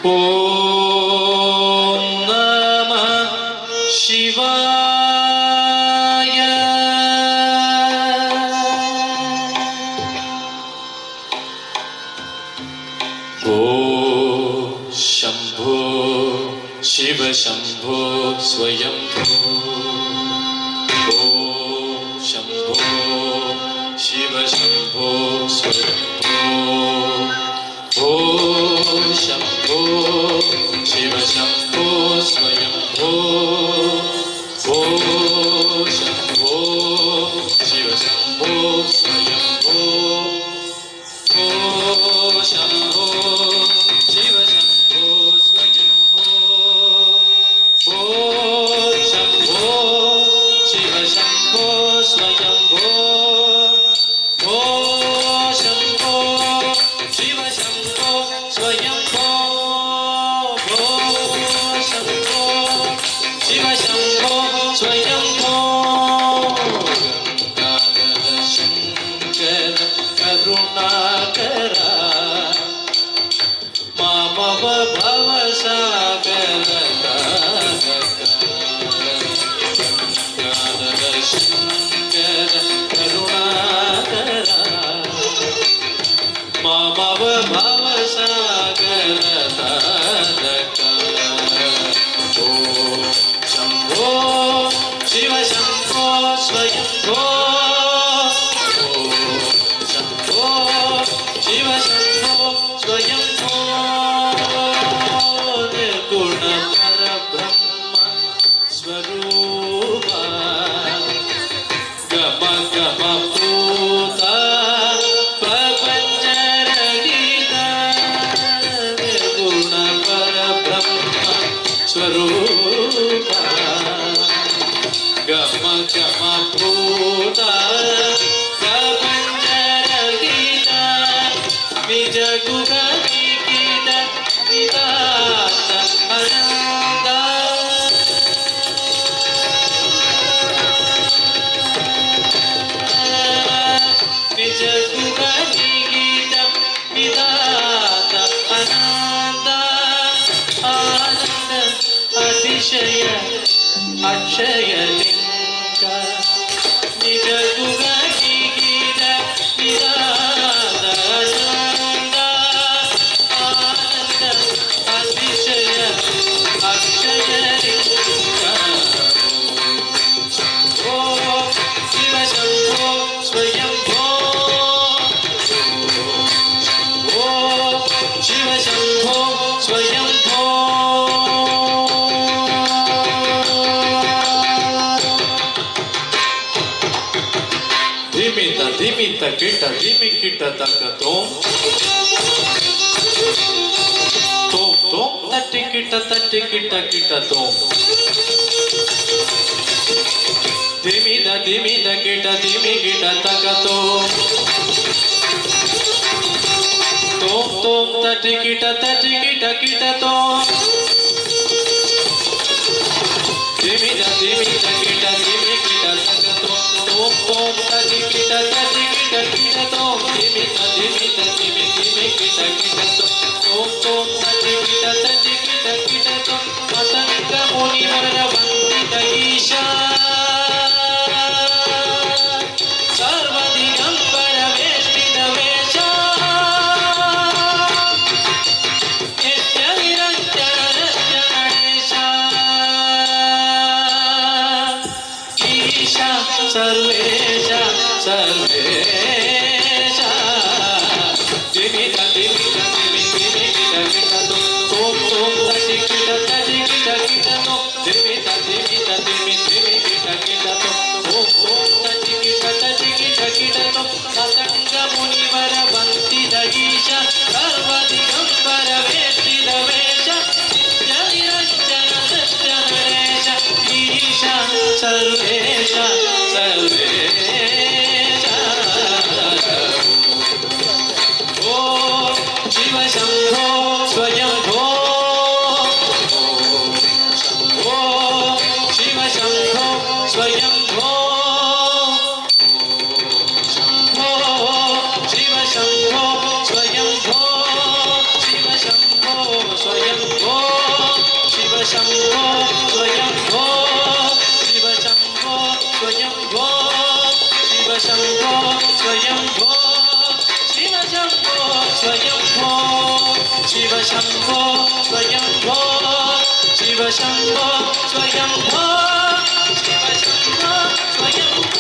ಓಂ ನಮಃ ಶಿವಾಯ. ಓಂ ಶಂಭೋ ಶಿವ ಶಂಭೋ ಸ್ವಯಂ ಓಂ ಶಂಭೋ ಶಿವ ಶಂಭೋ ಸ್ವಯಂ ಓಂ ಶಂಭೋ ಶಿವ ಶಂಭೋ ಸ್ವಯಂ ಓಂ ಶಂಭೋ ಶಿವ ಶಂಭೋ ಸ್ವಯಂ ಓಂ ಶಂಭೋ ಶಿವ ಶಂಭೋ ಸ್ವಯಂ ಓಂ ಶಂಭೋ ಶಿವ ಶಂಭೋ ಸ್ವಯಂ ಓಂ ಶಂಭೋ ಶಿವ ಶಂಭೋ ಸ್ವಯಂ ಓಂ ಶಂಭೋ ಶಿವ ಶಂಭೋ ಸ್ವಯಂ ಗಂಗಾಧರ ಶಂಕರ ಕರುಣಾಕರ ಮಾಮವ ಭವ ಸಾಗರ ಗಂಗಾಧರ ಶಂಕರ ಕರುಣಾಕರ ಮಾಮವ ಭವ ಸಾಗರ ತಾರಕ ಓಂ ಶಂಭೋ ಶಿವ ಶಂಭೋ ಸ್ವಯಂ ಶಂಭೋ ಶಿವ ಶಂಭೋ ಸ್ವಯಂ ನಿರ್ಗುಣ ಪರಬ್ರಹ್ಮ ಸ್ವರೂಪ ಗಮ ಗಮ ಭೂತ ಪ್ರಪಂಚರಹಿತ ನಿರ್ಗುಣ ಪರಬ್ರಹ್ಮ ಸ್ವರೂಪ ಗಮ ಗಮ ಭೂತ ಪ್ರಪಂಚರಹಿತ ನಿಜ ಗುಣ ನಿಖಿತ ನಿದಾತ ಆನಂದ ನಿಜ ಗುಣ ನಿಖಿತ ನಿದಾತ ಆನಂದ ಆನಂದ ಅತಿಶಯ ಅಕ್ಷಯ ಲಿಂಗ ನಿಜ ಗುಣ ನಿಖಿತ ನಿದಾತ ಆನಂದ ಆನಂದ ಅತಿಶಯ ಅಕ್ಷಯ ಲಿಂಗ ಓಂ ಶಿವ ಶಂಭೋ ಸ್ವಯಂ ಓಂ ಶಿವ ಶಂಭೋ ಸ್ವಯಂ ಧಿಮಿತ ಧಿಮಿತ ಕಿಟ ಧಿಮಿ ಕಿಟ ತಕ್ಕ ತೋಂ ತೋಂ ತೋಂ ತಟ್ಟಿ ಕಿಟ ಕಿಟ ತೋಂ ಧಿಮಿದ ಧಿಮಿದ ಕಿಟ ಧಿಮಿ ಕಿಟ ತಕ್ಕ ತೋಂ ತೋಂ ತೋಂ ತಟ್ಟಿ ಕಿಟ ಕಿಟ ತೋಂ ಧಿಮಿದ ಧಿಮಿದ ಕಿಟ ಧಿಮಿ ಕಿಟ ತಕ್ಕ ತೋಂ ತೋಂ ತೋಂ ತಟ್ಟಿ ಕಿಟ ತೋಂ ಧಿಮಿದ ಧಿಮಿದ ಧಿಮಿ ಧಿಮಿ ಕಿಟ ತೋಂ ತೋಂ ತೋಂ ತಟ್ಟಿ ಕಿಟ ತೋಂ ಮತಂಗ ಮುನಿವರ ವಂದಿತ ಈಶಾ ಸರ್ವದಿಗಂಬರ ವೇಷ್ಟಿತ ವೇಷ ನಿತ್ಯ ನಿರಂಜನ ಗಣೇಶ ಈಶ ಸರ್ವೇಶ ಸರ್ವೇಶ स्वयंभो शिव शंभो स्वयंभो शिव शंभो स्वयंभो शिव शंभो स्वयंभो शिव शंभो स्वयंभो